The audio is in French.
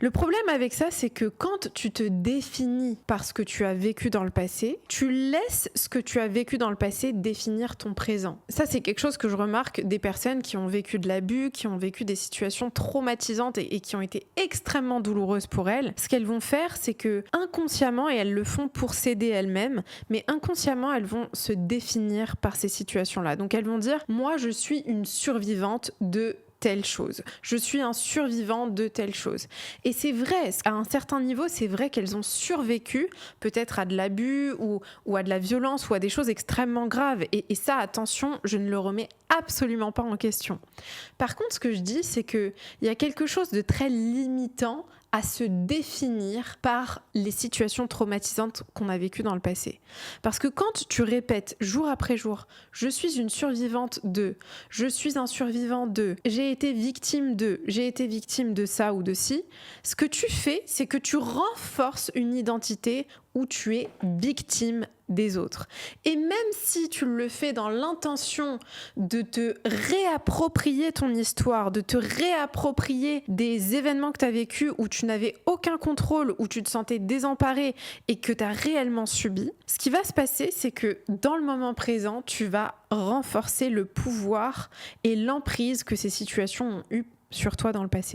Le problème avec ça, c'est que quand tu te définis par ce que tu as vécu dans le passé, tu laisses ce que tu as vécu dans le passé définir ton présent. Ça, c'est quelque chose que je remarque des personnes qui ont vécu de l'abus, qui ont vécu des situations traumatisantes et qui ont été extrêmement douloureuses pour elles. Ce qu'elles vont faire, c'est que inconsciemment, et elles le font pour s'aider elles-mêmes, mais inconsciemment, elles vont se définir par ces situations-là. Donc elles vont dire, moi, je suis une survivante de telle chose. Je suis un survivant de telle chose. Et c'est vrai, à un certain niveau, c'est vrai qu'elles ont survécu peut-être à de l'abus ou à de la violence ou à des choses extrêmement graves. Et ça, attention, je ne le remets absolument pas en question. Par contre, ce que je dis, c'est qu'il y a quelque chose de très limitant à se définir par les situations traumatisantes qu'on a vécues dans le passé. Parce que quand tu répètes jour après jour, je suis une survivante de, je suis un survivant de, j'ai été victime de ça ou de ci, ce que tu fais, c'est que tu renforces une identité où tu es victime des autres. Et même si tu le fais dans l'intention de te réapproprier ton histoire, de te réapproprier des événements que tu as vécus où tu n'avais aucun contrôle, où tu te sentais désemparé et que tu as réellement subi, ce qui va se passer, c'est que dans le moment présent, tu vas renforcer le pouvoir et l'emprise que ces situations ont eu sur toi dans le passé.